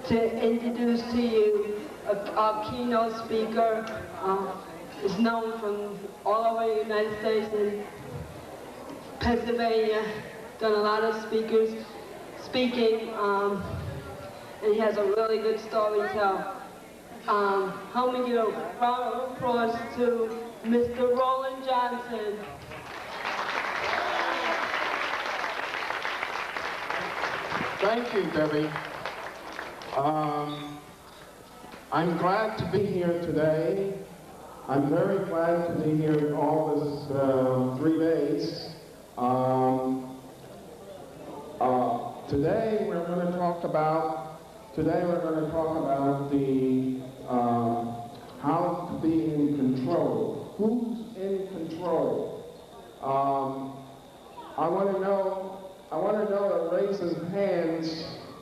to introduce to you our keynote speaker. Is known from all over the United States and Pennsylvania, done a lot of speaking, and he has a really good story to tell. Help me give a round of applause to Mr. Roland Johnson. Thank you, Debbie. I'm glad to be here today. I'm very glad to be here all this 3 days. Today we're going to talk about the how to be in control. Who's in control? I want to know that raises hands.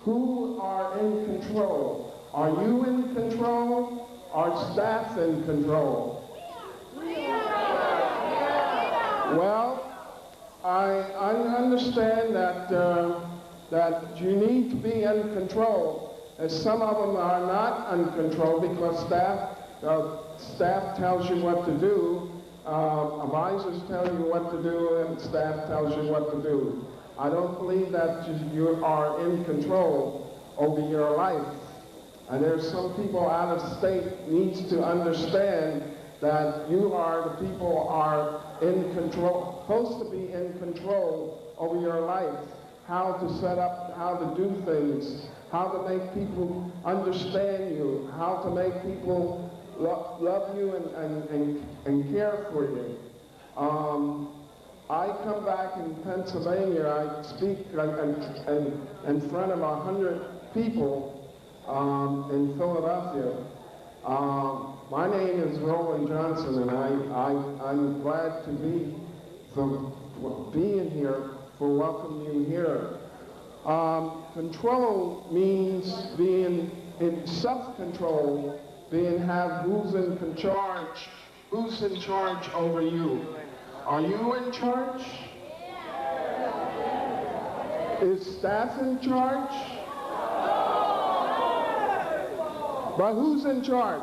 Who are in control? Are you in control? Are staff in control? Well, I understand that you need to be in control, as some of them are not in control because staff tells you what to do, advisors tell you what to do, and staff tells you what to do. I don't believe that you are in control over your life. And there's some people out of state needs to understand that you are the people are in control, supposed to be in control over your life, how to set up, how to do things, how to make people understand you, how to make people love you and care for you. I come back in Pennsylvania, I speak in front of 100 people in Philadelphia. My name is Roland Johnson, and I'm glad to be being here, for welcoming you here. Control means being in self-control, who's in charge. Who's in charge over you? Are you in charge? Is staff in charge? But who's in charge?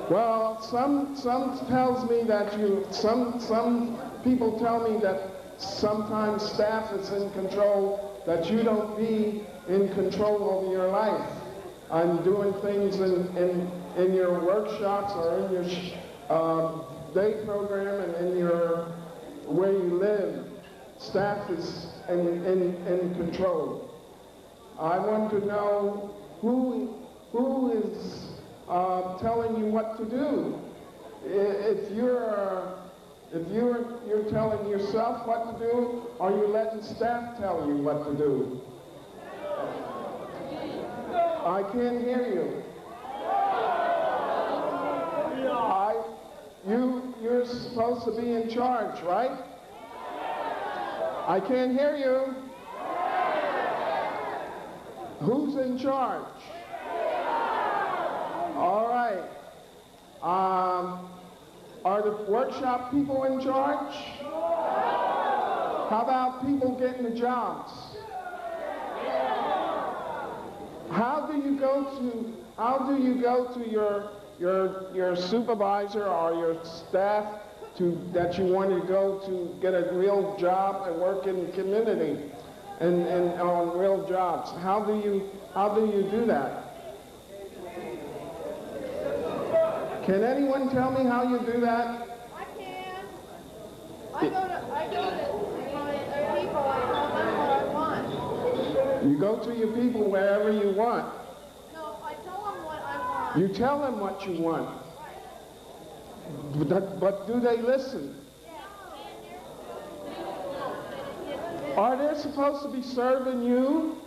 Well, some tells me that some people tell me that sometimes staff is in control, that you don't be in control over your life. I'm doing things in your workshops or in your day program and in your where you live. Staff is in control. I want to know who is telling you what to do. If you're telling yourself what to do, are you letting staff tell you what to do? I can't hear you. You're supposed to be in charge, right? I can't hear you. Who's in charge? All right. Are the workshop people in charge? How about people getting the jobs? How do you go to your supervisor or your staff that you want to go to get a real job and work in the community and on real jobs? How do you do that? Can anyone tell me how you do that? I can. I go to my people. I tell them what I want. You go to your people wherever you want. No, I tell them what I want. You tell them what you want. But do they listen? Are they supposed to be serving you?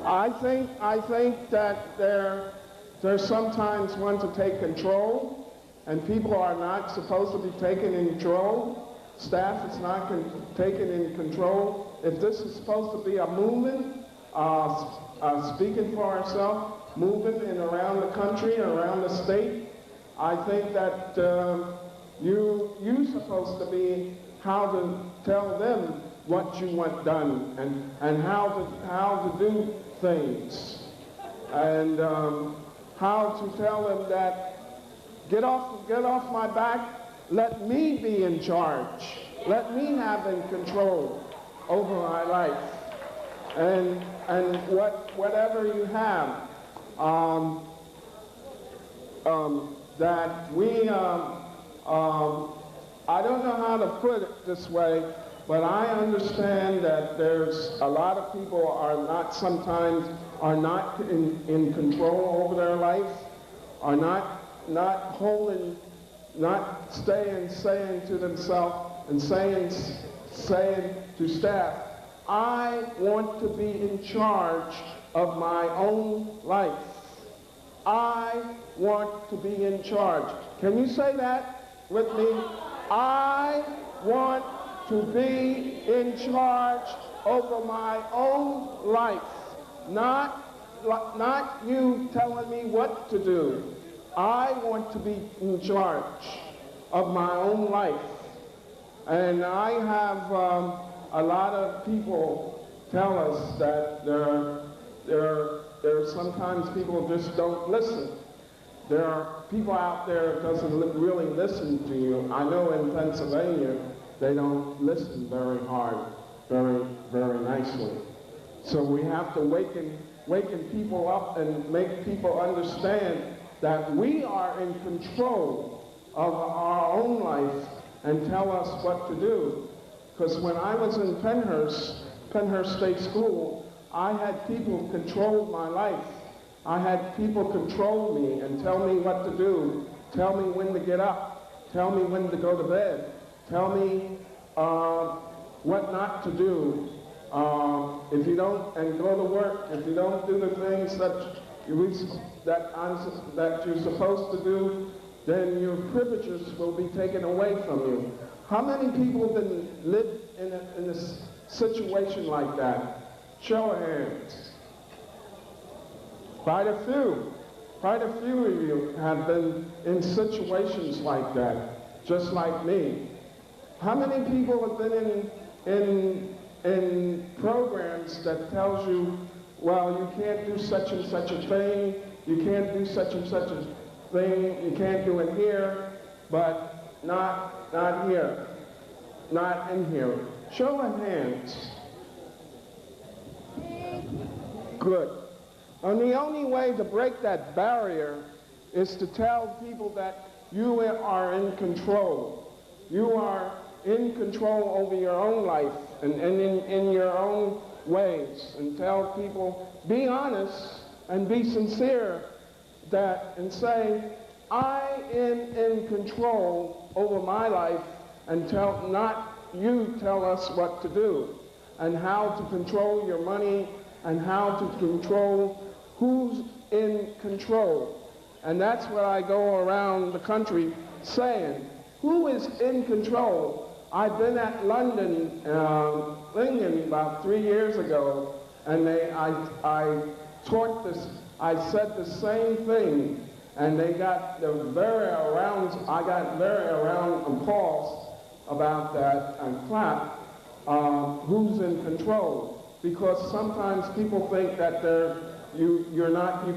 I think that there's sometimes one to take control, and people are not supposed to be taken in control. Staff is not taken in control. If this is supposed to be a movement, speaking for ourselves, moving in around the country, around the state, I think that you're supposed to be how to tell them what you want done and how to do things. And how to tell them that get off my back, let me be in charge, let me have in control over my life, and whatever you have, that we I don't know how to put it this way, but I understand that there's a lot of people sometimes are not in control over their life, are not staying saying to themselves and saying to staff, I want to be in charge of my own life. I want to be in charge. Can you say that with me? I want to be in charge over my own life. Not you telling me what to do. I want to be in charge of my own life. And I have a lot of people tell us that there are sometimes people just don't listen. There are people out there that doesn't really listen to you. I know in Pennsylvania, they don't listen very hard, very, very nicely. So we have to waken people up and make people understand that we are in control of our own life and tell us what to do. Because when I was in Penhurst State School, I had people control my life. I had people control me and tell me what to do, tell me when to get up, tell me when to go to bed, tell me what not to do. If you don't, and go to work, if you don't do the things that you're supposed to do, then your privileges will be taken away from you. How many people have lived in a situation like that? Show of hands. Quite a few of you have been in situations like that, just like me. How many people have been in programs that tells you, well, you can't do such and such a thing, you can't do such and such a thing, you can't do it here, but not here, not in here. Show of hands. Good. And the only way to break that barrier is to tell people that you are in control. You are in control over your own life and in your own ways. And tell people, be honest and be sincere and say, I am in control over my life, and not you tell us what to do and how to control your money and how to control who's in control. And that's what I go around the country saying. Who is in control? I've been at London, England about 3 years ago, and I taught this, I said the same thing, and they got I got very around applause about that and clap. Who's in control? Because sometimes people think that you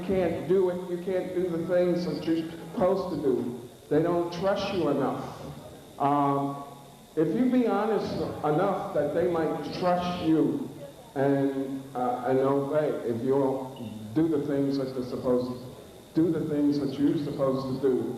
can't do it, you can't do the things that you're supposed to do. They don't trust you enough. If you be honest enough that they might trust you and obey, if you'll do the things that you're supposed to do,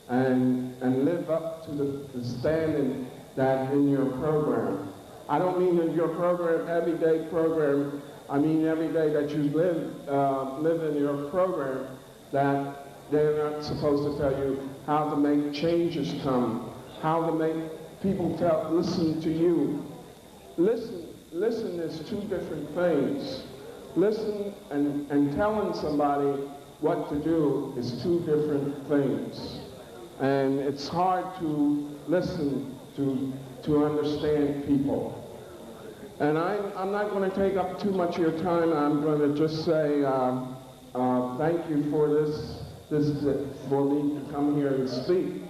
and live up to the standard that in your program. I don't mean in your program, everyday program. I mean every day that you live in your program, that they're not supposed to tell you how to make changes come, how to make people listen to you. Listen is two different things. Listen and telling somebody what to do is two different things. And it's hard to listen to understand people. And I'm not going to take up too much of your time. I'm going to just say thank you for for me to come here and speak.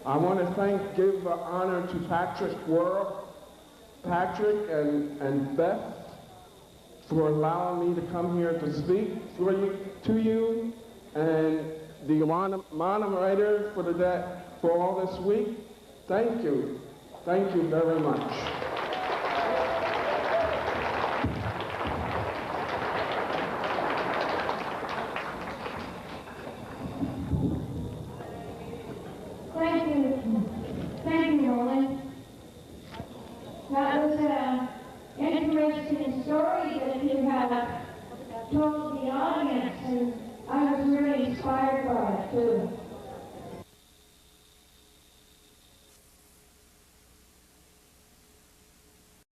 I want to give honor to Patrick Worrell, Patrick and Beth for allowing me to come here to speak to you, and the moderator for all this week. Thank you. Thank you very much. Thank you, Roland. That was an interesting story that you have told the audience, and I was really inspired by it, too.